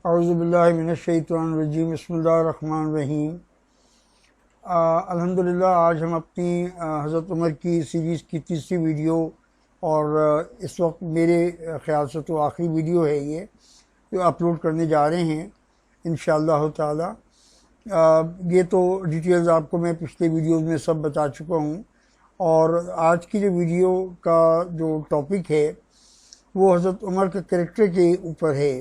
औज़ुबिल्लाहि मिनश्शैतानिर्रजीम बिस्मिल्लाहिर्रहमानिर्रहीम। अल्हम्दुलिल्लाह आज हम अपनी हज़रत उमर की सीरीज़ की तीसरी वीडियो और इस वक्त मेरे ख़्याल से तो आखिरी वीडियो है ये जो अपलोड करने जा रहे हैं इंशाअल्लाह ताला। ये तो डिटेल्स आपको मैं पिछले वीडियोज़ में सब बता चुका हूँ और आज की जो वीडियो का जो टॉपिक है वो हज़रत उमर के कैरेक्टर के ऊपर है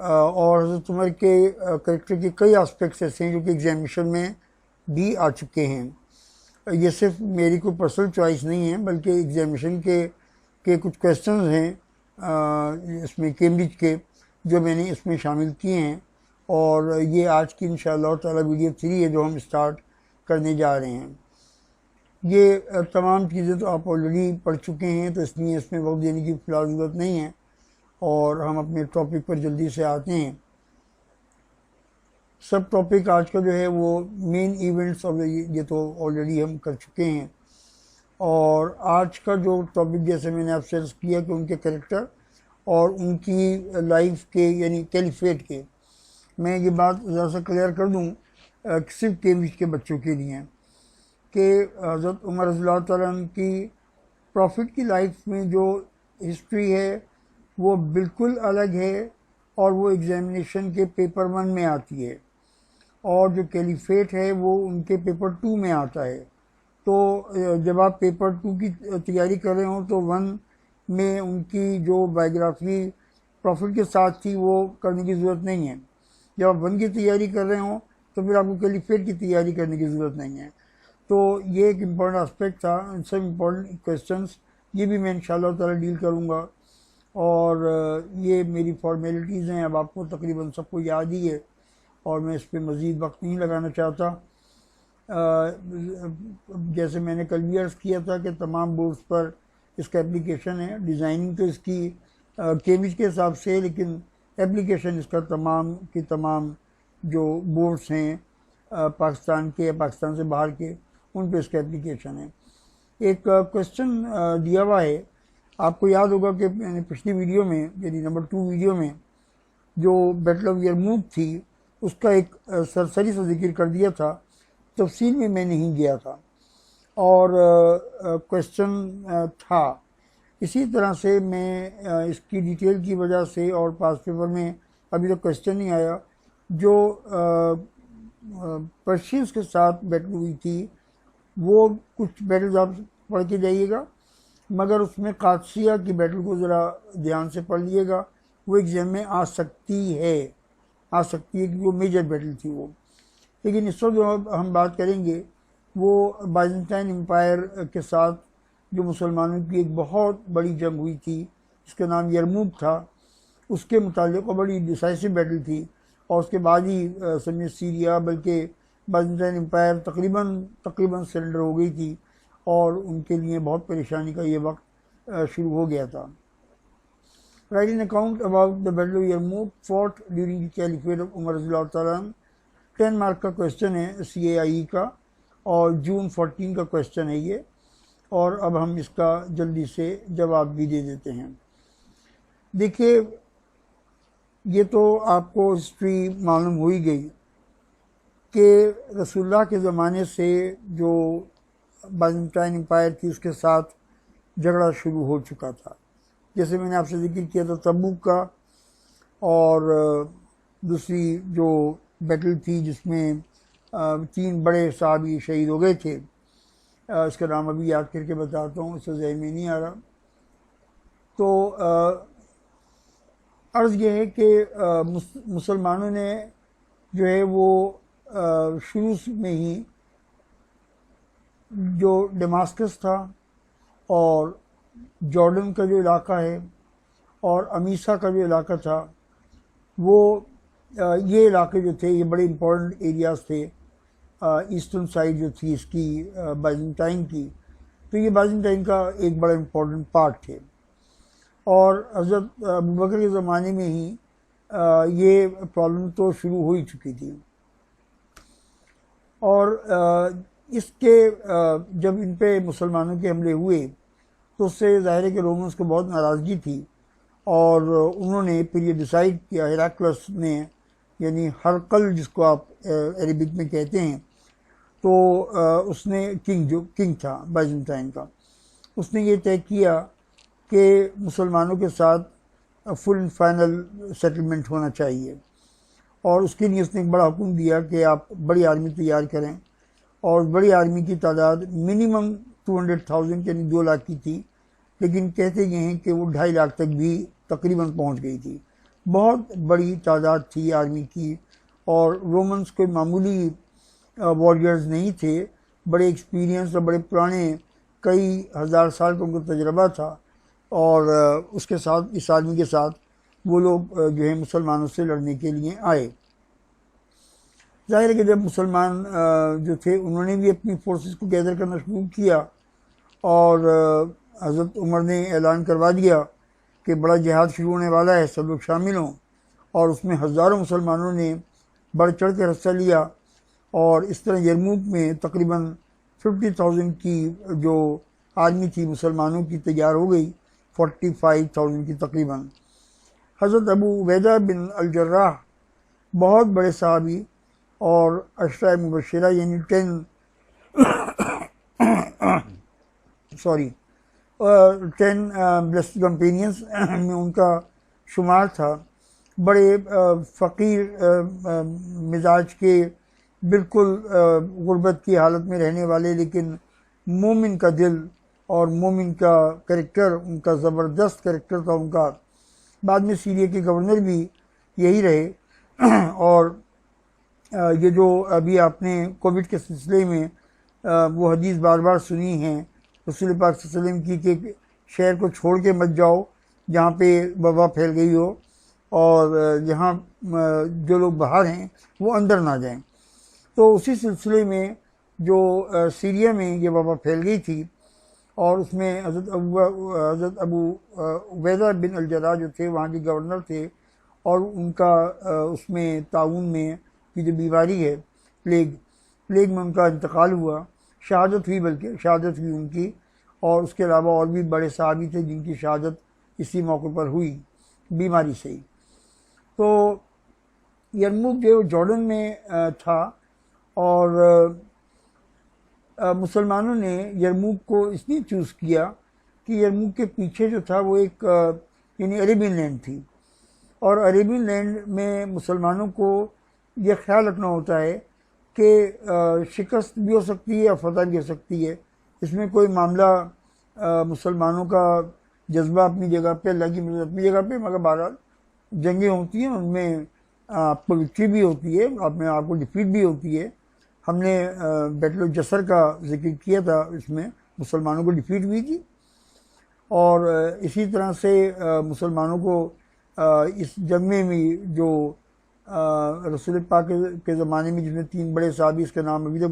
और हज़रत उमर के कैरेक्टर के कई एस्पेक्ट्स ऐसे हैं जो कि एग्जामिनेशन में भी आ चुके हैं। ये सिर्फ मेरी कोई पर्सनल चॉइस नहीं है बल्कि एग्जामिनेशन के कुछ क्वेश्चंस हैं इसमें कैम्ब्रिज के जो मैंने इसमें शामिल किए हैं और ये आज की इंशाअल्लाह ताला वीडियो 3 है जो हम स्टार्ट करने जा रहे हैं। ये तमाम चीज़ें तो आप ऑलरेडी पढ़ चुके हैं तो इसलिए इसमें वक्त देने की फ़िलहाल ज़रूरत नहीं है और हम अपने टॉपिक पर जल्दी से आते हैं। सब टॉपिक आज का जो है वो मेन इवेंट्स और ये तो ऑलरेडी हम कर चुके हैं और आज का जो टॉपिक जैसे मैंने आपसे अर्ज़ किया कि उनके कैरेक्टर और उनकी लाइफ के यानी कैलिफेट के, मैं ये बात ज़रा सा क्लियर कर दूँ सिर्फ कैम्ब्रिज के बच्चों के लिए कि हज़रत उमर रज़ियल्लाहु तआला अन्हु की प्रॉफिट की लाइफ में जो हिस्ट्री है वो बिल्कुल अलग है और वो एग्ज़ामिनेशन के पेपर 1 में आती है और जो कैलिफेट है वो उनके पेपर 2 में आता है। तो जब आप पेपर 2 की तैयारी कर रहे हो तो 1 में उनकी जो बायोग्राफी प्रॉफिट के साथ थी वो करने की ज़रूरत नहीं है। जब आप 1 की तैयारी कर रहे हो तो फिर आपको कैलिफेट की तैयारी करने की ज़रूरत नहीं है। तो ये एक इम्पॉर्टेंट एस्पेक्ट था। सब इम्पॉर्टेंट क्वेश्चंस ये भी मैं इंशाअल्लाह ताला डील करूँगा और ये मेरी फॉर्मेलिटीज़ हैं, अब आपको तकरीबन सबको याद ही है और मैं इस पर मज़ीद वक्त नहीं लगाना चाहता। जैसे मैंने कल भी अर्ज़ किया था कि तमाम बोर्ड्स पर इसका एप्लीकेशन है। डिज़ाइनिंग तो इसकी कैम्ब्रिज के हिसाब से है लेकिन एप्लीकेशन इसका तमाम की तमाम जो बोर्ड्स हैं पाकिस्तान के या पाकिस्तान से बाहर के उन पर इसका एप्लीकेशन है। एक क्वेश्चन दिया हुआ है, आपको याद होगा कि मैंने पिछली वीडियो में यानी नंबर 2 वीडियो में जो बैटल ऑफ यरमूक थी उसका एक सरसरी से जिक्र कर दिया था, तफसील में मैं नहीं गया था और क्वेश्चन था। इसी तरह से मैं इसकी डिटेल की वजह से और पास पेपर में अभी तक क्वेश्चन नहीं आया जो पर्शियंस के साथ बैटल हुई थी वो कुछ बैटल्स आप पढ़ के जाइएगा मगर उसमें कादसिया की बैटल को ज़रा ध्यान से पढ़ लीजिएगा, वो एग्ज़ाम में आ सकती है क्योंकि वो मेजर बैटल थी वो। लेकिन इस वक्त जो हम बात करेंगे वो बाइजेंटाइन एम्पायर के साथ जो मुसलमानों की एक बहुत बड़ी जंग हुई थी जिसका नाम यरमूक था, उसके मुतालिक बड़ी डिसाइसिव बैटल थी और उसके बाद ही समझे सीरिया बल्कि बाइजेंटाइन एम्पायर तकरीबन सरेंडर हो गई थी और उनके लिए बहुत परेशानी का ये वक्त शुरू हो गया था। Write an account about the battle of Yarmuk fought during the caliphate of Umar रज़ियल्लाहु तआला अन्हु। 10 मार्क का क्वेश्चन है CAIE का और जून 14 का क्वेश्चन है ये और अब हम इसका जल्दी से जवाब भी दे देते हैं। देखिए ये तो आपको हिस्ट्री मालूम हो ही गई कि रसूलुल्लाह के ज़माने से जो बाइजेंटाइन एम्पायर थी उसके साथ झगड़ा शुरू हो चुका था। जैसे मैंने आपसे जिक्र किया था तबूक का और दूसरी जो बैटल थी जिसमें 3 बड़े सहाबी शहीद हो गए थे, इसका नाम अभी याद करके बताता हूँ, इससे ज़हन में नहीं आ रहा। तो अर्ज़ यह है कि मुसलमानों ने जो है वो शुरू में ही जो दमास्कस था और जॉर्डन का जो इलाका है और अमीसा का जो इलाका था वो ये इलाके जो थे ये बड़े इम्पोर्टेंट एरियाज़ थे ईस्टर्न साइड जो थी इसकी बाइजेंटाइन की, तो ये बाइजेंटाइन का एक बड़ा इम्पोर्टेंट पार्ट थे और हज़रत अबू बकर के ज़माने में ही ये प्रॉब्लम तो शुरू हो ही चुकी थी और इसके जब इन पे मुसलमानों के हमले हुए तो उससे ज़ाहिर है कि रोमन्स को बहुत नाराज़गी थी और उन्होंने फिर ये डिसाइड किया, हेराक्लस ने, यानी हरकल जिसको आप अरबिक में कहते हैं, तो उसने जो किंग था बाइजेंटाइन का, उसने ये तय किया कि मुसलमानों के साथ फुल एंड फाइनल सेटलमेंट होना चाहिए, और उसके लिए उसने एक बड़ा हुक्म दिया कि आप बड़ी आर्मी तैयार करें, और बड़ी आर्मी की तादाद मिनिमम 200,000 यानी 2 लाख की थी, लेकिन कहते ये हैं कि वो 2.5 लाख तक भी तकरीबन पहुंच गई थी। बहुत बड़ी तादाद थी आर्मी की, और रोमन्स कोई मामूली वॉरियर्स नहीं थे, बड़े एक्सपीरियंस और बड़े पुराने, कई हज़ार साल का उनका तजर्बा था, और उसके साथ, इस आर्मी के साथ वो लोग जो है मुसलमानों से लड़ने के लिए आए। जाहिर है कि जब मुसलमान जो थे उन्होंने भी अपनी फोर्सेस को गैदर करना शुरू किया, और हज़रत उमर ने ऐलान करवा दिया कि बड़ा जिहाद शुरू होने वाला है, सब लोग शामिल हों, और उसमें हज़ारों मुसलमानों ने बढ़ चढ़ कर हिस्सा लिया, और इस तरह यरमूक में तकरीबन 50,000 की जो आर्मी थी मुसलमानों की तैयार हो गई, 45,000 की तकरीबन। हज़रत अबू उबैदा बिन अल जर्राह बहुत बड़े सहाबी और अशरा मुबशरा यानी 10 ब्लेस्ड कंपेनियंस में उनका शुमार था। बड़े फ़कीर मिजाज के, बिल्कुल गुर्बत की हालत में रहने वाले, लेकिन मोमिन का दिल और मोमिन का कैरेक्टर, उनका ज़बरदस्त कैरेक्टर था उनका। बाद में सीरिया के गवर्नर भी यही रहे। और ये जो अभी आपने कोविड के सिलसिले में वो हदीस बार बार सुनी है रसूल पाक सल्लल्लाहु अलैहि वसल्लम की कि शहर को छोड़ के मत जाओ जहाँ पे वबा फैल गई हो, और जहाँ जो लोग बाहर हैं वो अंदर ना जाएं। तो उसी सिलसिले में जो सीरिया में ये वबा फैल गई थी, और उसमें हज़रत अबू उबैदा बिन अल जर्राह जो थे वहाँ के गवर्नर थे, और उनका उसमें ताउन में की जो बीमारी है प्लेग में उनका इंतकाल हुआ, शहादत हुई, बल्कि शहादत हुई उनकी। और उसके अलावा और भी बड़े सहाबी थे जिनकी शहादत इसी मौके पर हुई बीमारी से ही। तो यरमुक जो जॉर्डन में था, और मुसलमानों ने यरमुक को इसलिए चूज़ किया कि यरमुक के पीछे जो था वो एक यानी अरेबियन लैंड थी, और अरेबियन लैंड में मुसलमानों को यह ख्याल रखना होता है कि शिकस्त भी हो सकती है और फतह भी हो सकती है। इसमें कोई मामला मुसलमानों का जज्बा अपनी जगह पे, अल्लाह की मदद अपनी जगह पे, मगर बहरहाल जंगें होती हैं, उनमें आपको विक्ट्री भी होती है, आपको डिफीट भी होती है। हमने बैटल जसर का जिक्र किया था, इसमें मुसलमानों को डिफीट हुई थी, और इसी तरह से मुसलमानों को इस जंग में भी जो रसूल पाक के ज़माने में जिसमें 3 बड़े साहबी, इसका नाम अभी तक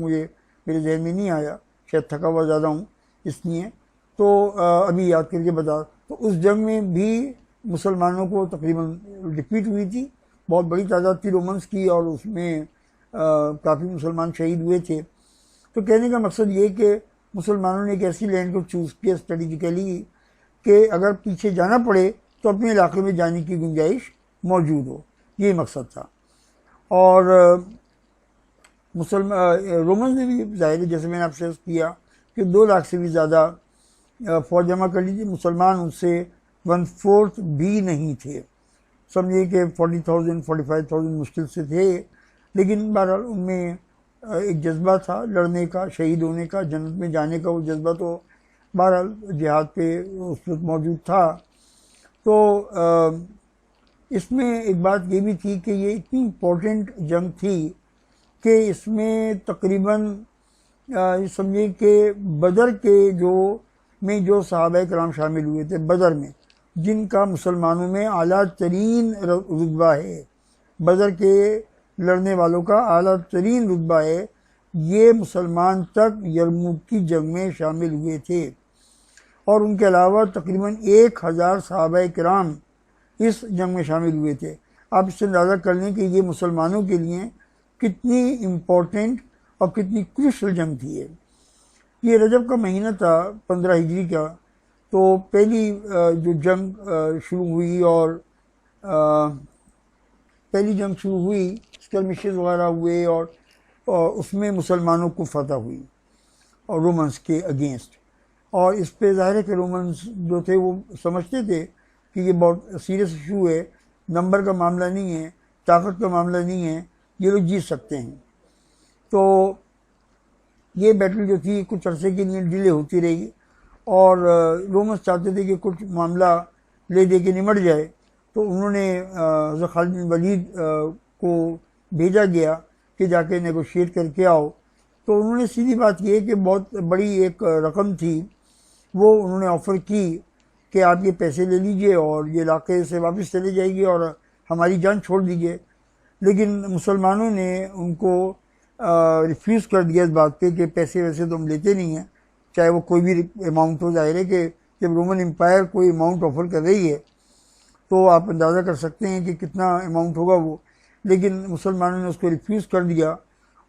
मेरे जहन में नहीं आया, शायद थका हुआ ज़्यादा हूँ इसलिए, तो अभी याद करके बता। तो उस जंग में भी मुसलमानों को तकरीबन डिफीट हुई थी, बहुत बड़ी तादाद थी रोमन्स की, और उसमें काफ़ी मुसलमान शहीद हुए थे। तो कहने का मकसद ये कि मुसलमानों ने एक ऐसी लैंड को चूज़ किया स्ट्रेटिजिकली कि अगर पीछे जाना पड़े तो अपने इलाके में जाने की गुंजाइश मौजूद हो, ये मकसद था। और रोमन ने भी जाहिर है, जैसे मैंने आपसे अर्ज़ किया कि 2 लाख से भी ज़्यादा फौज जमा कर ली थी। मुसलमान उनसे 1/4 भी नहीं थे, समझिए कि 40,000 45,000 मुश्किल से थे, लेकिन बहरहाल उनमें एक जज्बा था लड़ने का, शहीद होने का, जन्नत में जाने का। वो जज्बा तो बहरहाल जिहाद पे उस वक्त मौजूद था। तो इसमें एक बात ये भी थी कि ये इतनी इम्पोर्टेंट जंग थी कि इसमें तकरीबन समझिए कि बदर के जो सहाबा कराम शामिल हुए थे बदर में, जिनका मुसलमानों में आला तरीन रुतबा है, बदर के लड़ने वालों का आला तरीन रुतबा है, ये मुसलमान तक यरमुक की जंग में शामिल हुए थे। और उनके अलावा तकरीबन 1000 सहाबा किराम इस जंग में शामिल हुए थे। आप इससे अंदाज़ा कर लें कि ये मुसलमानों के लिए कितनी इम्पोर्टेंट और कितनी क्रूशल जंग थी। ये रजब का महीना था 15 हिजरी का, तो पहली जो जंग शुरू हुई और पहली जंग शुरू हुई, स्कर्मिशेस वगैरह हुए और उसमें मुसलमानों को फतह हुई और रोमन्स के अगेंस्ट। और इस पे ज़ाहिर है कि रोमन्स जो थे वो समझते थे कि ये बहुत सीरियस इशू है, नंबर का मामला नहीं है, ताकत का मामला नहीं है, ये लोग जीत सकते हैं। तो ये बैटल जो थी कुछ अरसे के लिए डिले होती रही और रोमन्स चाहते थे कि कुछ मामला ले दे के निमट जाए। तो उन्होंने हज़रत खालिद बिन वलीद को भेजा गया कि जाके नेगोशिएट करके आओ। तो उन्होंने सीधी बात की है कि बहुत बड़ी एक रकम थी, वो उन्होंने ऑफ़र की कि आप ये पैसे ले लीजिए और ये इलाके से वापस चले जाइए और हमारी जान छोड़ दीजिए। लेकिन मुसलमानों ने उनको रिफ्यूज़ कर दिया इस बात पे कि पैसे वैसे तो हम लेते नहीं हैं, चाहे वो कोई भी अमाउंट हो। ज़ाहिर है कि जब रोमन एम्पायर कोई अमाउंट ऑफ़र कर रही है तो आप अंदाज़ा कर सकते हैं कि कितना अमाउंट होगा वो। लेकिन मुसलमानों ने उसको रिफ्यूज़ कर दिया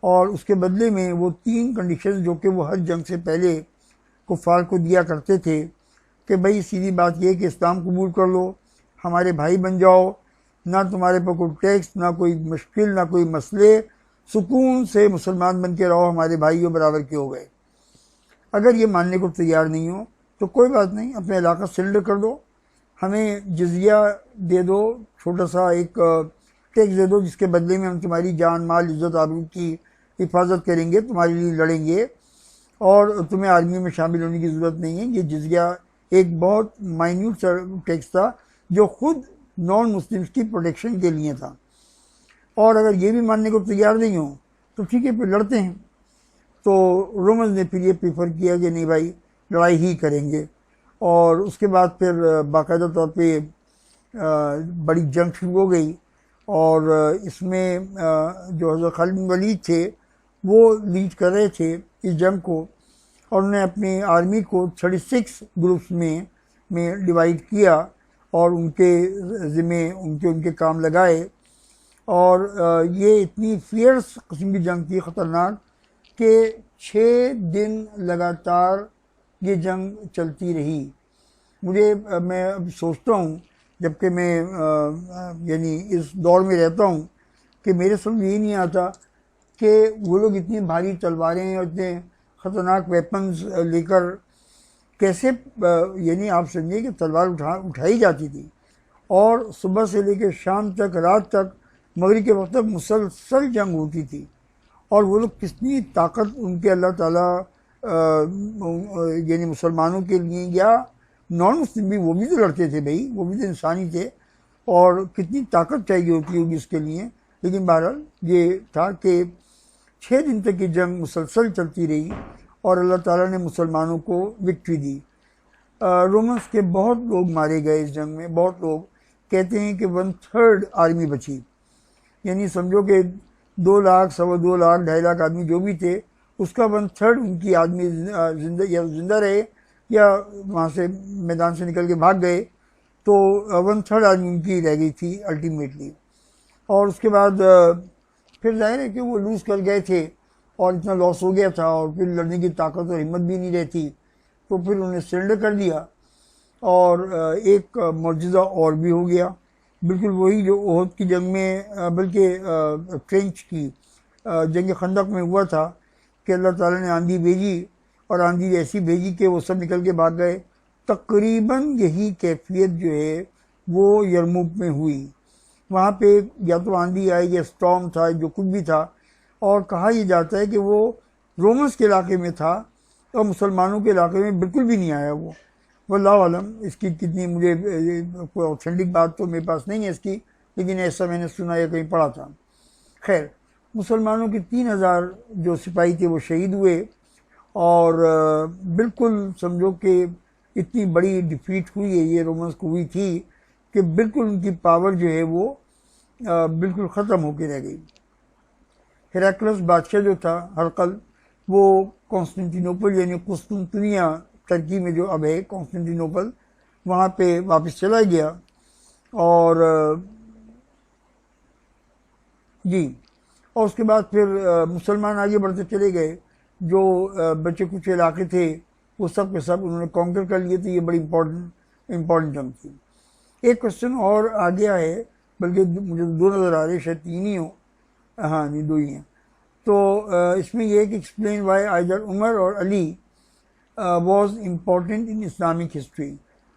और उसके बदले में वो 3 कंडीशन जो कि वो हर जंग से पहले कुफ़ार को दिया करते थे कि भाई सीधी बात यह कि इस्लाम कबूल कर लो, हमारे भाई बन जाओ, ना तुम्हारे पर कोई टैक्स, ना कोई मुश्किल, ना कोई मसले, सुकून से मुसलमान बन के रहो, हमारे भाइयों बराबर के हो गए। अगर ये मानने को तैयार नहीं हो तो कोई बात नहीं, अपना इलाका सरेंडर कर दो, हमें जजिया दे दो, छोटा सा एक टैक्स दे दो, जिसके बदले में हम तुम्हारी जान माल इज़्ज़त आबरू की हिफाजत करेंगे, तुम्हारे लिए लड़ेंगे और तुम्हें आर्मी में शामिल होने की ज़रूरत नहीं है। ये जजिया एक बहुत माइन्यूट टैक्स था जो खुद नॉन मुस्लिम्स की प्रोटेक्शन के लिए था। और अगर ये भी मानने को तैयार नहीं हो तो ठीक है, फिर लड़ते हैं। तो रोमन्स ने फिर ये प्रीफर किया कि नहीं भाई, लड़ाई ही करेंगे। और उसके बाद फिर बाकायदा तौर पे बड़ी जंग शुरू हो गई और इसमें जो हज़रत खालिद बिन वलीद थे वो लीड कर रहे थे इस जंग को और उन्होंने अपनी आर्मी को 36 ग्रुप्स में डिवाइड किया और उनके ज़िम्मे उनके काम लगाए। और ये इतनी फियर्स किस्म की जंग थी, ख़तरनाक, कि 6 दिन लगातार ये जंग चलती रही। मैं अब सोचता हूँ, जबकि मैं यानी इस दौर में रहता हूँ, कि मेरे समझ यही नहीं आता कि वो लोग इतनी भारी तलवारें और इतने ख़तरनाक वेपन्स लेकर कैसे, यानी आप समझिए कि तलवार उठाई जाती थी और सुबह से लेकर शाम तक, रात तक, मगरिब के वक्त तक मुसलसल जंग होती थी। और वो लोग कितनी ताकत उनके अल्लाह ताला यानी मुसलमानों के लिए या नॉन मुस्लिम भी, वो भी तो लड़ते थे भाई, वो भी तो इंसानी थे और कितनी ताकत चाहिए होती होगी इसके लिए। लेकिन बहरहाल ये था कि 6 दिन तक ये जंग मुसलसल चलती रही और अल्लाह ताला ने मुसलमानों को विक्ट्री दी। रोमन्स के बहुत लोग मारे गए इस जंग में, बहुत लोग। कहते हैं कि 1/3 आर्मी बची, यानी समझो कि 2 लाख, 2.25 लाख, 2.5 लाख आदमी जो भी थे, उसका 1/3 उनकी आदमी जिंदा रहे या वहाँ से मैदान से निकल के भाग गए। तो 1/3 आदमी उनकी रह गई थी अल्टीमेटली। और उसके बाद फिर जाहिर है कि वो लूज़ कर गए थे और इतना लॉस हो गया था और फिर लड़ने की ताकत और हिम्मत भी नहीं रहती, तो फिर उन्हें सरेंडर कर दिया। और एक मौजूदा और भी हो गया, बिल्कुल वही जो ओहद की जंग में, बल्कि ट्रेंच की जंग खंदक में हुआ था कि अल्लाह ताला ने आंधी भेजी और आंधी ऐसी भेजी कि वो सब निकल के भाग गए। तकरीबन यही कैफियत जो है वो यरमुक में हुई। वहाँ पे या तो आंधी आई या स्टॉर्म था, जो कुछ भी था, और कहा यह जाता है कि वो रोमन्स के इलाके में था और मुसलमानों के इलाके में बिल्कुल भी नहीं आया वो। वल्लाहु आलम, इसकी कितनी मुझे कोई ऑथेंटिक बात तो मेरे पास नहीं है इसकी, लेकिन ऐसा मैंने सुना या कहीं पढ़ा था। खैर, मुसलमानों के 3000 जो सिपाही थे वो शहीद हुए और बिल्कुल समझो कि इतनी बड़ी डिफीट हुई है ये रोमन्स को हुई थी कि बिल्कुल उनकी पावर जो है वो बिल्कुल ख़त्म होकर रह गई। हेराक्लस बादशाह जो था, हरकल, वो कॉन्स्टेंटिनोपल यानी कुस्तुनतुनिया, टर्की में जो अब है कॉन्स्टेंटिनोपल, वहाँ पे वापस चला गया। और जी, और उसके बाद फिर मुसलमान आगे बढ़ते चले गए। जो बचे कुछ इलाके थे वो सब के सब उन्होंने कॉन्कर कर लिए थे। ये बड़ी इम्पोर्टेंट जंग थी। एक क्वेश्चन और आ गया है, बल्कि मुझे दो नज़र आ रहे हैं, शायद तीन ही हो, हाँ नहीं दो ही हैं। तो इसमें यह है कि एक्सप्लेन वाई आइदर उमर और Ali was important in Islamic history.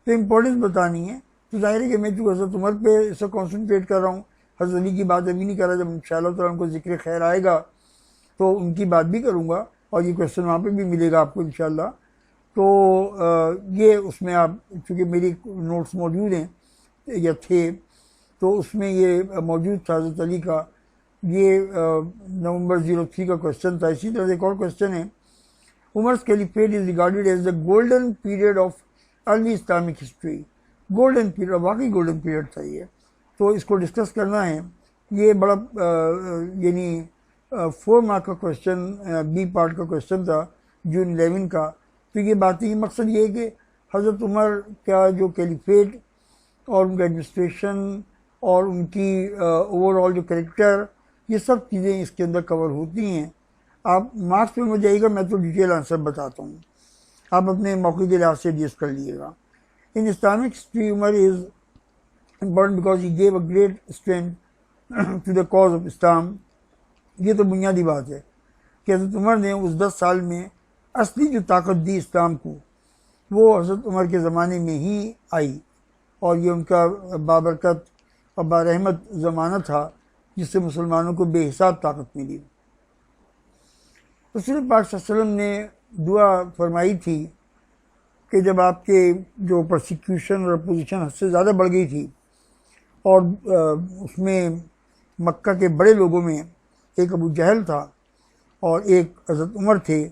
तो इम्पोर्टेंस बतानी है, तो जाहिर है कि मैं चूँकि हज़रत उमर पे इसे कॉन्सनट्रेट कर रहा हूँ, हज़रत अली की बात अभी नहीं कर रहा। जब इंशाअल्लाह ताला उनको ज़िक्र खैर आएगा तो उनकी बात भी करूँगा और ये क्वेश्चन वहाँ पे भी मिलेगा आपको इंशाअल्लाह। तो ये उसमें आप, चूँकि मेरी नोट्स मौजूद हैं या थे, तो उसमें ये मौजूद था हज़रत अली का। ये नवंबर 03 का क्वेश्चन था। इसी तरह एक और क्वेश्चन है, Umar's caliphate is regarded as the golden period of early Islamic history. Golden period, वाकई गोल्डन पीरियड था ये। तो इसको डिस्कस करना है। ये बड़ा यानी 4 मार्क का क्वेश्चन, बी पार्ट का क्वेश्चन था जून 11 का। तो ये बातें, ये मकसद ये है कि हज़रत उमर का जो कैलिफेट और उनका एडमिनिस्ट्रेशन और उनकी ओवरऑल जो करेक्टर, ये सब चीज़ें इसके अंदर कवर होती हैं। आप मार्क्स पे में जाइएगा, मैं तो डिटेल आंसर बताता हूँ, आप अपने मौके के लिहाज से एडजस्ट कर लीजिएगा। In Islamic history Umar is important because he gave a great strength to the cause of Islam. ये तो बुनियादी बात है कि हज़रत उमर ने उस 10 साल में असली जो ताकत दी इस्लाम को, वो हज़रत उमर के ज़माने में ही आई। और ये उनका बाबरकत और बारहमत ज़माना था जिससे मुसलमानों को बेहिसाब ताकत मिली। रसूल पाक सल्लल्लाहु अलैहि वसल्लम ने दुआ फरमाई थी कि जब आपके जो प्रोसिक्यूशन और अपोजिशन हद से ज़्यादा बढ़ गई थी और उसमें मक्का के बड़े लोगों में एक अबू जहल था और एक हज़रत उमर थे,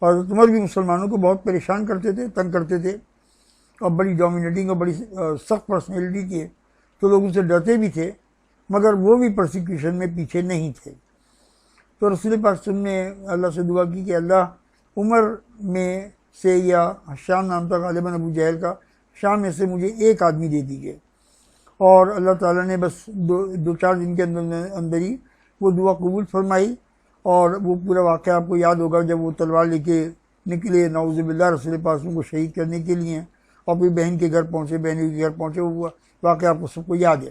और हज़रत उमर भी मुसलमानों को बहुत परेशान करते थे, तंग करते थे और बड़ी डोमिनेटिंग और बड़ी सख्त पर्सनैलिटी के, तो लोग उनसे डरते भी थे, मगर वो भी प्रोसिक्यूशन में पीछे नहीं थे। तो रसूल पाक ने अल्लाह से दुआ की कि अल्लाह उमर में से या शाम नाम था गालिबन अबू जहल का, शाम में से मुझे एक आदमी दे दीजिए। और अल्लाह ताला ने बस दो चार दिन के अंदर ही वो दुआ कबूल फरमाई। और वो पूरा वाक़या आपको याद होगा, जब वो तलवार लेके निकले नाउज़ुबिल्लाह रसूल पाक को शहीद करने के लिए, और फिर बहन के घर पहुँचे, बहन के घर पहुँचे, वो वाक़या आपको सबको याद है।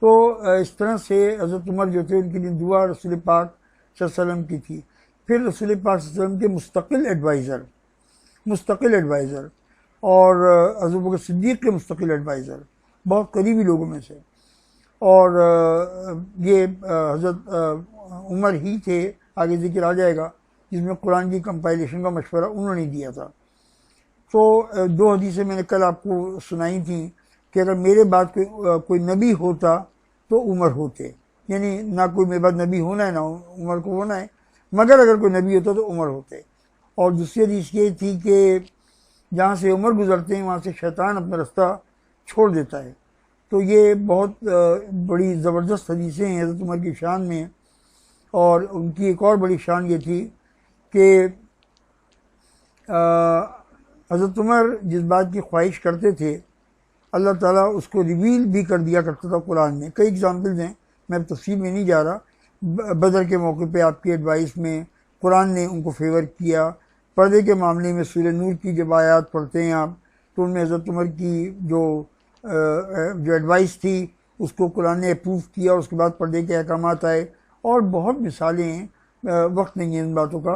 तो इस तरह से हज़रत उमर जो थे, उनके लिए दुआ रसूल पाक सल्लल्लाहु अलैहि वसल्लम की थी। फिर रसूल पाक सल्लल्लाहु अलैहि वसल्लम के मुस्तकिल एडवाइज़र और हज़रत बकर सिद्दीक़ के मुस्तकिल एडवाइज़र, बहुत करीबी लोगों में से। और ये हज़रत उमर ही थे, आगे जिक्र आ जाएगा, जिसमें कुरान की कंपाइलेशन का मशवरा उन्होंने दिया था। तो 2 हदीसें मैंने कल आपको सुनाई थी कि अगर मेरे बाद कोई नबी होता तो उमर होते, यानी ना कोई मेरे बाद नबी होना है ना उमर को होना है, मगर अगर कोई नबी होता तो उमर होते। और दूसरी हदीस ये थी कि जहाँ से उमर गुजरते हैं वहाँ से शैतान अपना रास्ता छोड़ देता है। तो ये बहुत बड़ी ज़बरदस्त हदीसें हैं हज़रत उमर की शान में। और उनकी एक और बड़ी शान ये थी कि हज़रत उमर जिस बात की ख्वाहिश करते थे, अल्लाह ताला उसको रिवील भी कर दिया करता था कुरान में। कई एग्जाम्पल्स हैं, मैं तफसील में नहीं जा रहा। बदर के मौके पे आपकी एडवाइस में कुरान ने उनको फेवर किया। पर्दे के मामले में सूरह नूर की जब आयात पढ़ते हैं आप, तो उनमें हज़रत उमर की जो एडवाइस थी उसको कुरान ने अप्रूव किया, उसके बाद पर्दे के अहकामात आए। और बहुत मिसालें हैं, वक्त नहीं है इन बातों का।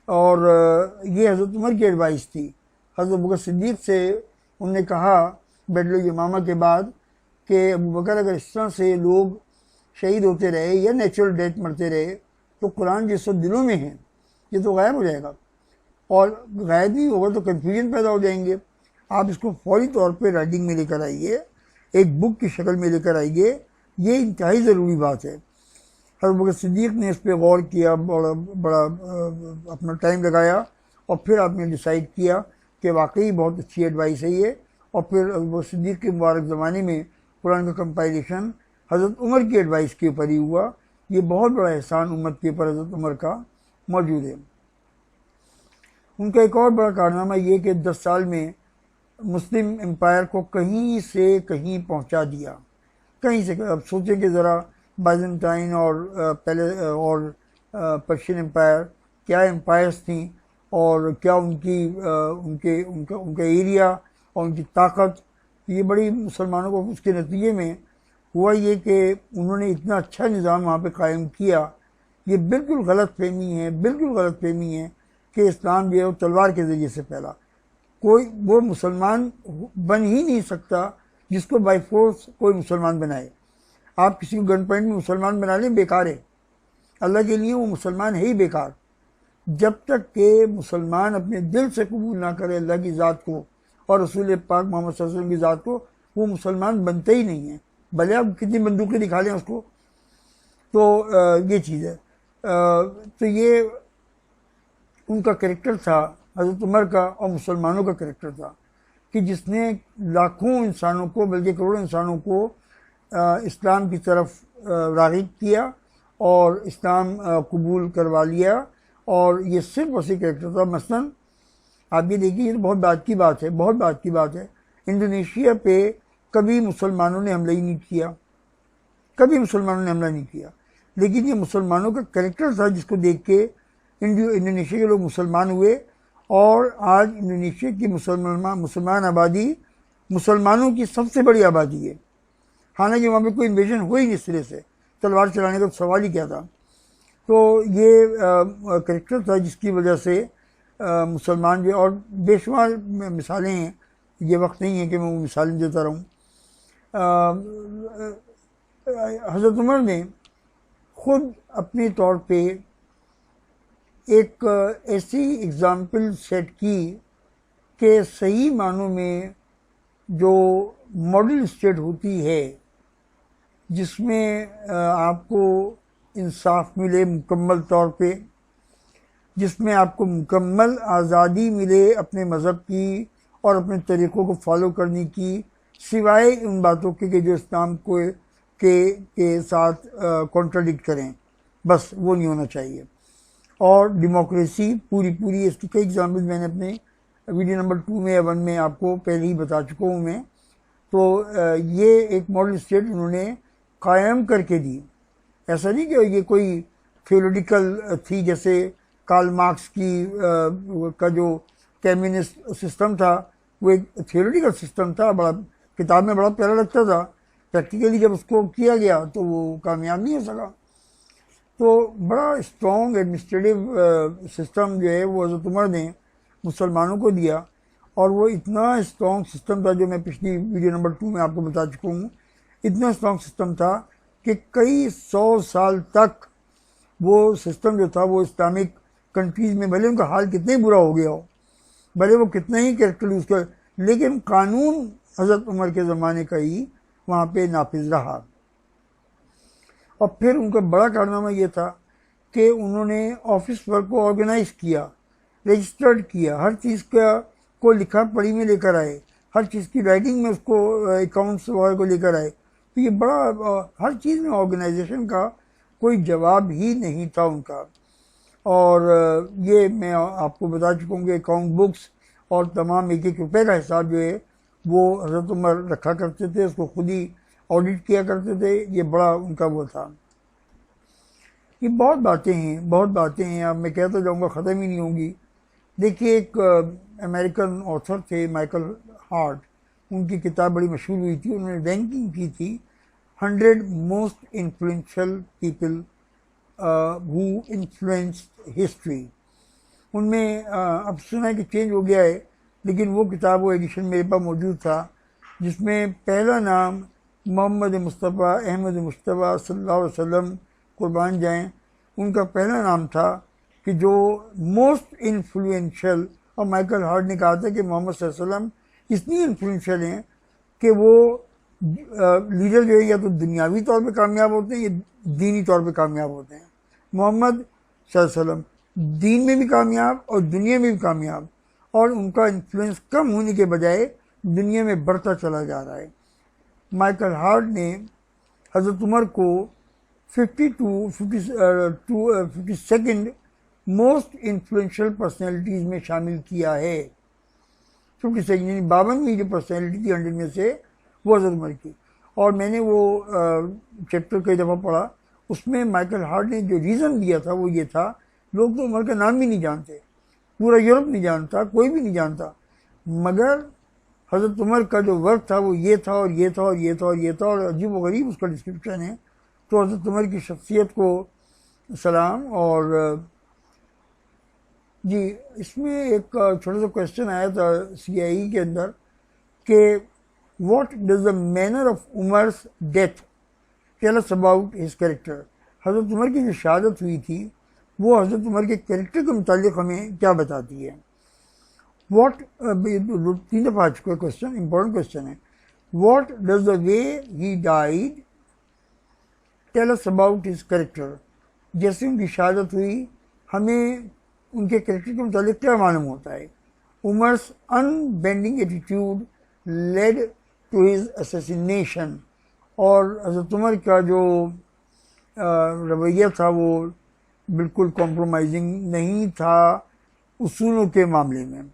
और ये हज़रत उमर की एडवाइस थी। हज़रत बकर सिद्दीक़ से उन्होंने कहा बैटल यमामा के बाद कि अबू बकर, अगर इस तरह से लोग शहीद होते रहे या नेचुरल डेथ मरते रहे तो कुरान जिस दिलों में है ये तो गायब हो जाएगा, और गायब नहीं होगा तो कन्फ्यूजन पैदा हो जाएंगे। आप इसको फौरी तौर पे राइटिंग में लेकर आइए, एक बुक की शक्ल में लेकर आइए, ये इंतहाई ज़रूरी बात है। हज़रत बकर सिद्दीक़ ने इस पर गौर किया, बड़ा अपना टाइम लगाया, और फिर आपने डिसाइड किया कि वाकई बहुत अच्छी एडवाइस है ये। और फिर हज़रत बकर सिद्दीक़ के मुबारक ज़माने में कुरान का कंपाइलेशन हज़रत उमर की एडवाइस के ऊपर ही हुआ। ये बहुत बड़ा एहसान उम्मत के ऊपर हज़रत उमर का मौजूद है। उनका एक और बड़ा कारनामा ये कि 10 साल में मुस्लिम एम्पायर को कहीं से कहीं पहुंचा दिया, कहीं से। अब सोचें कि ज़रा बाइजेंटाइन और पहले और पर्शियन एम्पायर क्या एम्पायर्स थी, और क्या उनकी उनके उनका उनका एरिया और उनकी ताकत, ये बड़ी मुसलमानों को उसके नतीजे में हुआ ये कि उन्होंने इतना अच्छा निज़ाम वहाँ पे कायम किया। ये बिल्कुल गलत फहमी है, बिल्कुल गलत फहमी है कि इस्लाम जो है वो तलवार के ज़रिए से फैला। कोई वो मुसलमान बन ही नहीं सकता जिसको बाई फोर्स कोई मुसलमान बनाए। आप किसी को गन पॉइंट में मुसलमान बना लें, बेकार है। अल्लाह के लिए वो मुसलमान है ही बेकार। जब तक के मुसलमान अपने दिल से कबूल ना करे अल्लाह की ज़ात को और रसूल पाक मोहम्मद सल्लल्लाहु अलैहि वसल्लम की ज़ात को, वो मुसलमान बनते ही नहीं है, भले आप कितनी बंदूकें दिखा लें उसको। तो ये चीज़ है। तो ये उनका कैरेक्टर था हज़रत उमर का और मुसलमानों का कैरेक्टर था कि जिसने लाखों इंसानों को, बल्कि करोड़ों इंसानों को इस्लाम की तरफ राग़िब किया और इस्लाम कबूल करवा लिया। और ये सिर्फ वही कैरेक्टर था। मसलन आप ये देखिए, ये तो बहुत बात की बात है, बहुत बात की बात है। इंडोनेशिया पे कभी मुसलमानों ने हमला ही नहीं किया, कभी मुसलमानों ने हमला नहीं किया, लेकिन ये मुसलमानों का कैरेक्टर था जिसको देख के इंडोनेशिया के लोग मुसलमान हुए। और आज इंडोनेशिया की मुसलमान आबादी मुसलमानों की सबसे बड़ी आबादी है। हालांकि वहाँ पे कोई इन्वेजन हो ही नहीं सिरे से, तलवार चलाने का सवाल ही क्या था। तो ये कैरेक्टर था जिसकी वजह से मुसलमान जो, और बेशुमार मिसालें हैं, ये वक्त नहीं है कि मैं वो मिसालें देता रहूँ। हज़रत उमर ने ख़ुद अपने तौर पे एक ऐसी एग्ज़ाम्पल सेट की कि सही मानों में जो मॉडल स्टेट होती है, जिसमें आपको इंसाफ मिले मुकम्मल तौर पे, जिसमें आपको मुकम्मल आज़ादी मिले अपने मज़हब की और अपने तरीक़ों को फॉलो करने की, सिवाय उन बातों के जो इस्लाम को के साथ कॉन्ट्राडिक्ट करें, बस वो नहीं होना चाहिए। और डेमोक्रेसी पूरी, इसकी कई एग्जाम्पल्स मैंने अपने वीडियो नंबर 2 में या 1 में आपको पहले ही बता चुका हूँ मैं। तो ये एक मॉडल स्टेट उन्होंने कायम करके दी। ऐसा नहीं कि ये कोई थियोलॉजिकल थी, जैसे कार्ल मार्क्स का जो कम्युनिस्ट सिस्टम था, वो एक थियोलॉजिकल सिस्टम था, बड़ा किताब में बड़ा प्यारा लगता था, प्रैक्टिकली जब उसको किया गया तो वो कामयाब नहीं हो सका। तो बड़ा स्ट्रॉन्ग एडमिनिस्ट्रेटिव सिस्टम जो है वो हज़रत उमर ने मुसलमानों को दिया। और वो इतना स्ट्रॉन्ग सिस्टम था, जो मैं पिछली वीडियो नंबर 2 में आपको बता चुका हूँ, इतना स्ट्रॉन्ग सिस्टम था कि कई 100 साल तक वो सिस्टम जो था वो इस्लामिक कंट्रीज़ में, भले उनका हाल कितना ही बुरा हो गया हो, भले वो कितना ही कैरेक्टर यूज़ कर, लेकिन कानून हज़रत उमर के ज़माने का ही वहाँ पे नाफिज रहा। और फिर उनका बड़ा कारनामा ये था कि उन्होंने ऑफिस वर्क को ऑर्गेनाइज किया, रजिस्टर्ड किया, हर चीज़ को लिखा पढ़ी में लेकर आए, हर चीज़ की राइटिंग में उसको अकाउंट्स वगैरह को लेकर आए। तो ये बड़ा हर चीज़ में ऑर्गेनाइजेशन का कोई जवाब ही नहीं था उनका। और ये मैं आपको बता चुका हूँ कि अकाउंट बुक्स और तमाम एक एक रुपये का हिसाब जो है वो हज़रत उमर रखा करते थे, उसको खुद ही ऑडिट किया करते थे। ये बड़ा उनका वो था। ये बहुत बातें हैं, बहुत बातें हैं, अब मैं कहता जाऊँगा ख़त्म ही नहीं होंगी। देखिए, एक अमेरिकन ऑथर थे माइकल हार्ट, उनकी किताब बड़ी मशहूर हुई थी। उन्होंने रैंकिंग की थी 100 most influential people who influenced history. उनमें अब सुना है कि चेंज हो गया है, लेकिन वो किताब, वो एडिशन मेरे पास मौजूद था, जिसमें पहला नाम मोहम्मद मुस्तफ़ा अहमद मुस्तफ़ा सल्लल्लाहु अलैहि वसल्लम कुर्बान जाएं, उनका पहला नाम था कि जो मोस्ट इन्फ्लुएंशियल। और माइकल हार्ट ने कहा था कि मोहम्मद सल्लल्लाहु अलैहि वसल्लम इतनी इन्फ्लुएंशियल हैं कि वो लीडर जो है या तो दुनियावी तौर पे कामयाब होते हैं या दीनी तौर पे कामयाब होते हैं। मोहम्मद सल्लल्लाहु अलैहि वसल्लम दीन में भी कामयाब और दुनिया में भी कामयाब, और उनका इन्फ्लुएंस कम होने के बजाय दुनिया में बढ़ता चला जा रहा है। माइकल हार्ट ने हज़रत उमर को 52nd मोस्ट इन्फ्लुएंशियल पर्सनैलिटीज़ में शामिल किया है। 52 यानी 52वीं जो पर्सनैलिटी थी 100 में से, वो हज़रत उमर की। और मैंने वो चैप्टर कई दफ़ा पढ़ा, उसमें माइकल हार्ट ने जो रीज़न दिया था वो ये था, लोग तो उमर का नाम भी नहीं जानते। पूरा यूरोप नहीं जानता, कोई भी नहीं जानता, मगर हज़रत उमर का जो वर्क था वो ये था और ये था और ये था और ये था, और अजीब व गरीब उसका डिस्क्रिप्शन है। तो हज़रत उमर की शख्सियत को सलाम। और जी, इसमें एक छोटा सा क्वेश्चन आया था CIE के अंदर कि what does the manner of Umar's death tell us about his character. हज़रत उमर की जो शहादत हुई थी वो हज़रत उमर के कैरेक्टर के मुतालिक हमें क्या बताती है। व्हाट 3 दफ़ा आ चुका क्वेश्चन, इंपॉर्टेंट क्वेश्चन है। What does the way he died tell us about his character. जैसे उनकी शहादत हुई हमें उनके कैरेक्टर के मुतालिक क्या मालूम होता है। Umar's unbending attitude led to his assassination. और हज़रत उमर का जो रवैया था वो बिल्कुल कॉम्प्रोमाइजिंग नहीं था उसूलों के मामले में।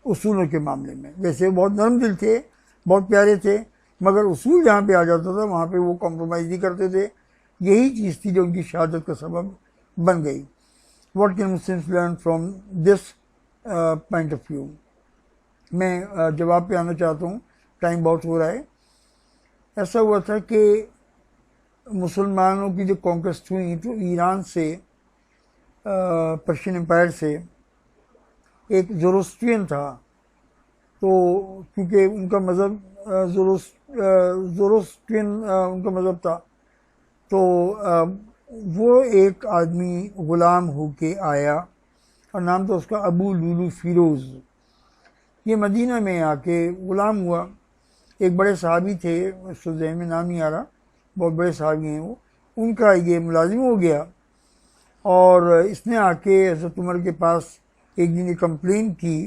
उसूलों के मामले में वैसे बहुत नरम दिल थे, बहुत प्यारे थे, मगर उसूल जहाँ पे आ जाता था वहाँ पे वो कॉम्प्रोमाइज़ नहीं करते थे। यही चीज़ थी जो उनकी शहादत का सबब बन गई। What can Muslims learn from this point of view. मैं जवाब पे आना चाहता हूँ, टाइम बहुत हो रहा है। ऐसा हुआ था कि मुसलमानों की जो कॉन्क्वेस्ट हुई तो ईरान से, पर्शियन एम्पायर से एक ज़ोरोस्ट्रियन था। तो क्योंकि उनका मज़हब ज़ोरोस्ट्रियन उनका मज़हब था, तो वो एक आदमी ग़ुलाम होके आया और नाम था उसका अबू लुलू फ़िरोज़। ये मदीना में आके ग़ुलाम हुआ। एक बड़े साहबी थे, उसको ज़हन में नाम नहीं आ रहा, बहुत बड़े साहबी हैं वो, उनका ये मुलाजिम हो गया। और इसने आके हज़रत उमर के पास एक दिन ये कंप्लेन की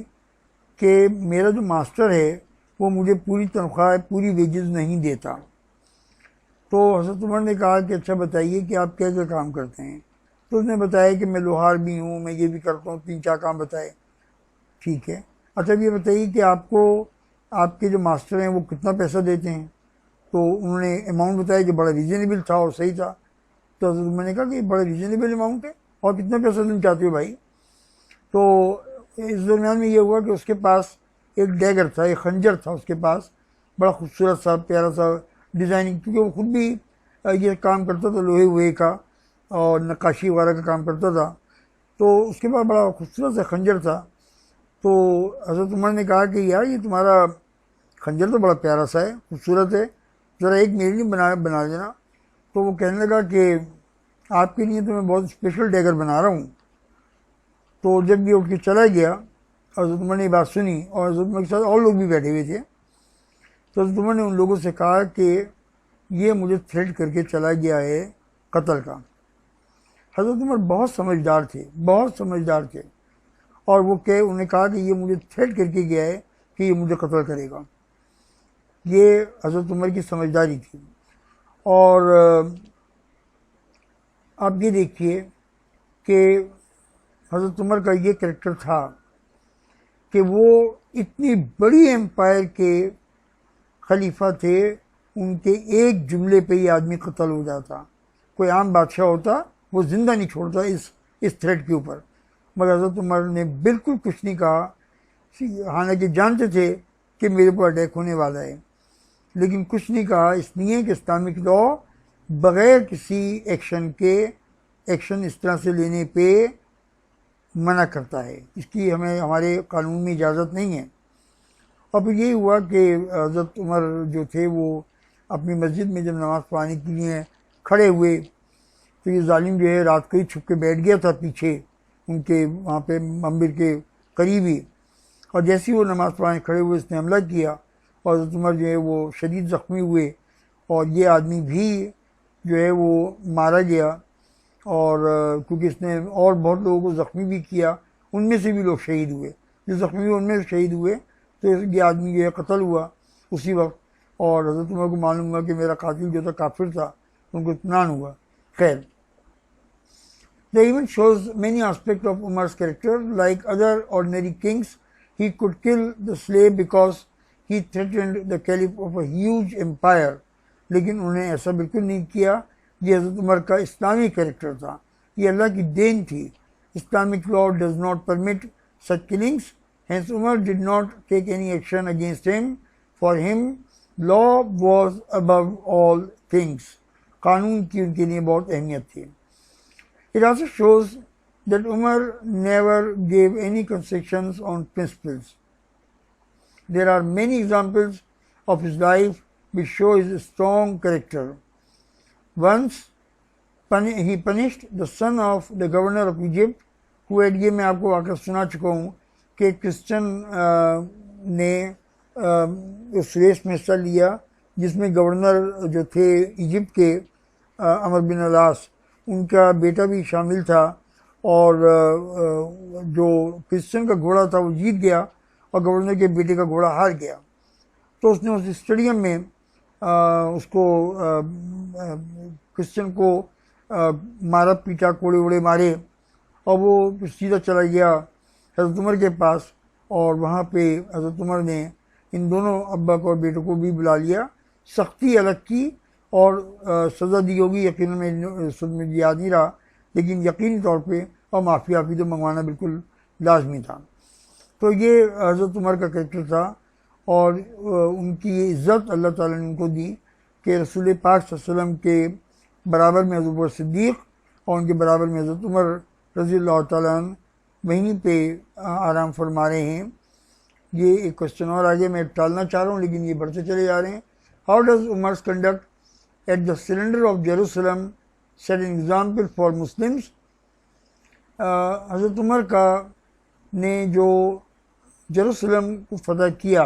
कि मेरा जो मास्टर है वो मुझे पूरी तनख्वाह, पूरी वेजेस नहीं देता। तो हज़रत उमर ने कहा कि अच्छा बताइए कि आप क्या क्या काम करते हैं। तो उसने बताया कि मैं लोहार भी हूँ, मैं ये भी करता हूँ, 3-4 काम बताए। ठीक है, अच्छा ये बताइए कि आपको आपके जो मास्टर हैं वो कितना पैसा देते हैं। तो उन्होंने अमाउंट बताया जो बड़ा रीज़नेबल था और सही था। तो हज़रत उमर ने कहा कि बड़ा रीज़नेबल अमाउंट है, और कितना पैसा तुम चाहते हो भाई। तो इस दरमियान में ये हुआ कि उसके पास एक डैगर था, एक खंजर था उसके पास, बड़ा खूबसूरत सा, प्यारा सा डिज़ाइनिंग, क्योंकि वो खुद भी ये काम करता था, लोहे वोहे का और नक्काशी वगैरह का काम करता था। तो उसके पास बड़ा खूबसूरत सा खंजर था। तो हज़रत उमर ने कहा कि यार ये तुम्हारा खंजर तो बड़ा प्यारा सा है, खूबसूरत है, ज़रा एक मेरे लिए बना देना। तो वो कहने लगा कि आपके लिए तो मैं बहुत स्पेशल डैगर बना रहा हूँ। तो जब ये उठ के चला गया, हज़रत उमर ने बात सुनी और हज़रत उमर के साथ और लोग भी बैठे हुए थे। तो हज़रत उमर ने उन लोगों से कहा कि ये मुझे थ्रेट करके चला गया है कत्ल का। हज़रत उमर बहुत समझदार थे, बहुत समझदार थे, और वो उन्होंने कहा कि ये मुझे थ्रेट करके गया है कि ये मुझे कत्ल करेगा। ये हज़रत उमर की समझदारी थी। और आप ये देखिए कि हज़रत उमर का ये कैरेक्टर था कि वो इतनी बड़ी एम्पायर के खलीफा थे, उनके एक जुमले पे ही आदमी कत्ल हो जाता। कोई आम बादशाह होता वो ज़िंदा नहीं छोड़ता इस थ्रेट के ऊपर, मगर हज़रत उमर ने बिल्कुल कुछ नहीं कहा। हालांकि जानते थे कि मेरे पर अटैक होने वाला है, लेकिन कुछ नहीं कहा, इसलिए कि इस्लामिक लॉ बग़ैर किसी एक्शन इस तरह से लेने पे मना करता है, इसकी हमें हमारे कानून में इजाज़त नहीं है। और फिर यही हुआ कि हज़रत उमर जो थे वो अपनी मस्जिद में जब नमाज़ पढ़ाने के लिए खड़े हुए तो ये जालिम जो है रात को ही छुप के बैठ गया था पीछे उनके वहाँ पे मंदिर के करीब ही, और जैसे ही वो नमाज़ पढ़ाने खड़े हुए इसने हमला किया और हज़रत उमर जो है वो शदीद ज़ख्मी हुए, और ये आदमी भी जो है वो मारा गया। और क्योंकि इसने और बहुत लोगों को ज़ख्मी भी किया, उनमें से भी लोग शहीद हुए, जो ज़ख्मी हुए उनमें से शहीद हुए। तो ये आदमी जो है कत्ल हुआ उसी वक्त, और हज़रत उमर को मालूम हुआ कि मेरा कातिल जो था काफिर था, उनको इत्मीनान हुआ। खैर, the event shows many aspect of Umar's character. Like other ordinary kings, he could kill the slave because he threatened the caliph of a huge empire. लेकिन उन्हें ऐसा बिल्कुल नहीं किया। ये हज़रत उमर का इस्लामी कैरेक्टर था, ये अल्लाह की देन थी। Islamic law does not permit such killings. Hence Umar did not take any action against him. For him law was above all things. कानून की उनके लिए बहुत अहमियत थी. It also shows that Umar never gave any concessions on principles. There are many examples of his life which show his strong character. Once he punished the son of the governor of Egypt, who had, ये मैं आपको वाक़या सुना चुका हूँ कि Christian ने उस रेस में हिस्सा लिया जिसमें गवर्नर जो थे इजिप्ट के अमर बिन अलास, उनका बेटा भी शामिल था, और जो क्रिश्चियन का घोड़ा था वो जीत गया और गवर्नर के बेटे का घोड़ा हार गया. तो उसने उस स्टेडियम में उसको क्रिश्चियन को मारा पीटा, कोड़े वोड़े मारे, और वो सीधा चला गया हज़रत उमर के पास. और वहाँ पे हज़रत उमर ने इन दोनों अब्बा को और बेटों को भी बुला लिया, सख्ती अलग की और सज़ा दी होगी, यकीन में याद नहीं रहा, लेकिन यकीनी तौर पे और माफ़ी तो मंगवाना बिल्कुल लाजमी था. तो ये हज़रत उमर का कैरेक्टर था, और उनकी ये इज़्ज़त अल्लाह ताला ने उनको दी कि रसूल पाक सल्लल्लाहु अलैहि वसल्लम के बराबर में हज़रत अबू सिद्दीक़ और उनके बराबर में हज़रत उमर रज़ी अल्लाह ताला अन्हु वहीं पे आराम फरमा रहे हैं. ये एक क्वेश्चन और आगे मैं टालना चाह रहा हूँ, लेकिन ये बढ़ते चले जा रहे हैं. How does Umar's conduct at the surrender of Jerusalem set an example for Muslims. हज़रत उमर का ने जो जेरूसलम को फतह किया,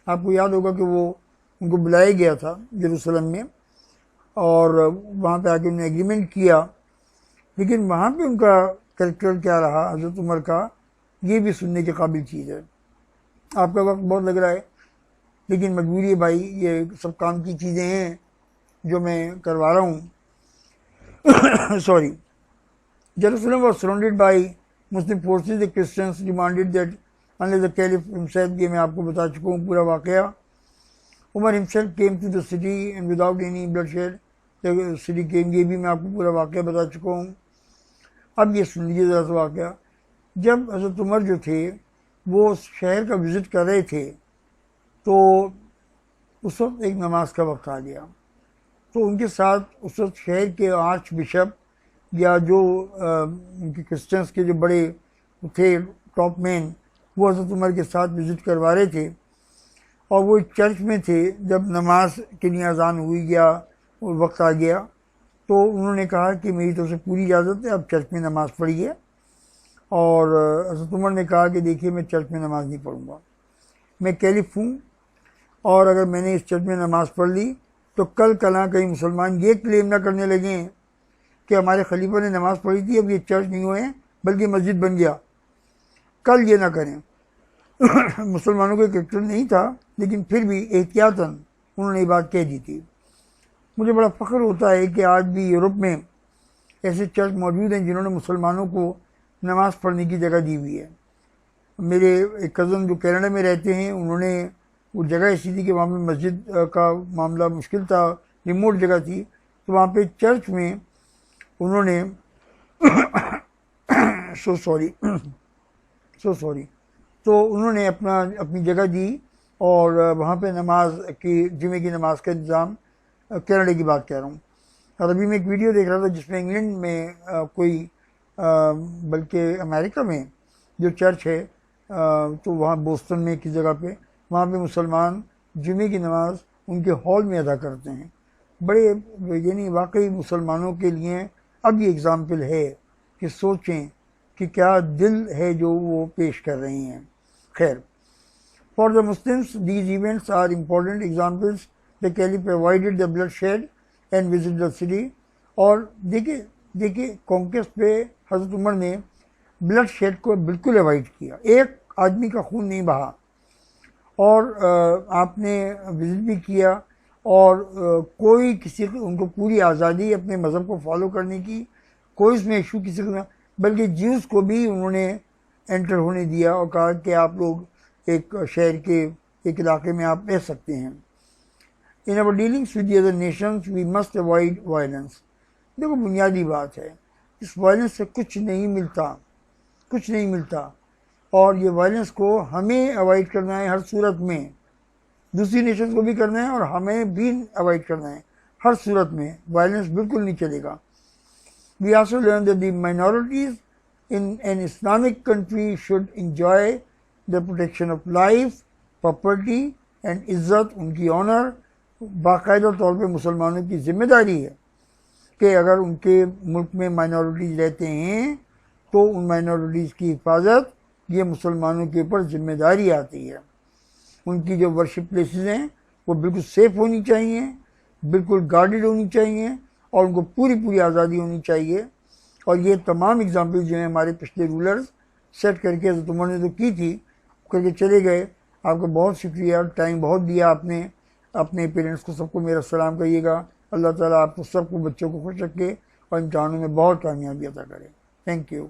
आपको याद होगा कि वो उनको बुलाया गया था जेरूसलम में, और वहाँ पे आके उन्होंने एग्रीमेंट किया, लेकिन वहाँ पे उनका कैरेक्टर क्या रहा हज़रत उमर का, ये भी सुनने के काबिल चीज़ है. आपका वक्त बहुत लग रहा है, लेकिन मजबूरी है भाई, ये सब काम की चीज़ें हैं जो मैं करवा रहा हूँ. Sorry. Jerusalem was surrounded by Muslim forces. The Christians demanded that unless the caliph himself, ये मैं आपको बता चुका हूँ पूरा वाक़या. Umar himself came to the city and without any bloodshed. The city came, ये भी मैं आपको पूरा वाक़या बता चुका हूँ. अब ये सुन लीजिए ज़रा सा वाक़या. जब हज़रत उमर जो थे वो शहर का विज़िट कर रहे थे, तो उस वक्त एक नमाज का वक्त आ गया. तो उनके साथ उस वक्त शहर के आर्च बिशप या जो उनके क्रिश्चियंस के जो बड़े थे टॉप मैन, वो हज़रत उमर के साथ विज़िट करवा रहे थे, और वो चर्च में थे जब नमाज के लिए अज़ान हुई या वक्त आ गया. तो उन्होंने कहा कि मेरी तरफ से पूरी इजाज़त है, आप चर्च में नमाज़ पढ़िए. और हज़रत उमर ने कहा कि देखिए मैं चर्च में नमाज़ नहीं पढ़ूँगा, मैं कैलिफ हूँ, और अगर मैंने इस चर्च में नमाज़ पढ़ ली तो कल कल कहीं मुसलमान ये क्लेम ना करने लगे कि हमारे खलीफा ने नमाज़ पढ़ी थी, अब ये चर्च नहीं हुए बल्कि मस्जिद बन गया. कल ये ना करें. मुसलमानों का कैरेक्टर नहीं था, लेकिन फिर भी एहतियातन उन्होंने ये बात कह दी थी. मुझे बड़ा फ़ख्र होता है कि आज भी यूरोप में ऐसे चर्च मौजूद हैं जिन्होंने मुसलमानों को नमाज़ पढ़ने की जगह दी हुई है. मेरे एक कज़न जो कनाडा में रहते हैं, उन्होंने वो जगह ऐसी थी कि वहाँ पे मस्जिद का मामला मुश्किल था, रिमोट जगह थी, तो वहाँ पे चर्च में उन्होंने सो सॉरी तो उन्होंने अपनी जगह दी, और वहाँ पे नमाज की, जुमे की नमाज का इंतज़ाम, कनाडा की बात कह रहा हूँ. और अभी मैं एक वीडियो देख रहा था जिसमें इंग्लैंड में कोई बल्कि अमेरिका में जो चर्च है, तो वहाँ बोस्टन में किस जगह पे, वहाँ पे मुसलमान जुमे की नमाज उनके हॉल में अदा करते हैं. बड़े यानी वाकई मुसलमानों के लिए अब ये एग्ज़ाम्पल है कि सोचें कि क्या दिल है जो वो पेश कर रही हैं. खैर, for the Muslims these events are important examples. The caliph avoided the bloodshed and visit the city. और देखिए कॉन्क्वेस्ट पे हज़रत उमर ने ब्लड शेड को बिल्कुल अवॉइड किया. एक आदमी का खून नहीं बहा, और आपने विजिट भी किया, और कोई किसी उनको पूरी आज़ादी अपने मज़हब को फॉलो करने की, कोई इसमें इशू किसी को, बल्कि ज्यूज़ को भी उन्होंने एंटर होने दिया और कहा कि आप लोग एक शहर के एक इलाके में आप रह सकते हैं. In our dealings with the other nations we must avoid violence. देखो बुनियादी बात है, इस वायलेंस से कुछ नहीं मिलता. और ये वायलेंस को हमें अवॉइड करना है हर सूरत में, दूसरी नेशन को भी करना है और हमें भी अवॉइड करना है हर सूरत में। वायलेंस बिल्कुल नहीं चलेगा। We also learn that the minorities in an Islamic country should enjoy the protection of life, property and इज्जत, उनकी ऑनर। बाकायदा तौर पे मुसलमानों की जिम्मेदारी है कि अगर उनके मुल्क में माइनॉरिटीज़ रहते हैं तो उन माइनॉरिटीज़ की हिफाजत ये मुसलमानों के ऊपर जिम्मेदारी आती है। उनकी जो वर्शिप प्लेसेस हैं वो बिल्कुल सेफ होनी चाहिए, बिल्कुल गार्डेड होनी चाहिए और उनको पूरी पूरी आज़ादी होनी चाहिए। और ये तमाम एग्जाम्पल जो हैं हमारे पिछले रूलर्स सेट करके हज़रत उमर ने तो की थी, करके चले गए। आपका बहुत शुक्रिया, टाइम बहुत दिया आपने। अपने पेरेंट्स को सबको मेरा सलाम कहिएगा। अल्लाह ताला आपको सबको, बच्चों को खुश रखे और इम्तिहानों में बहुत कामयाबी अता करे। Thank you.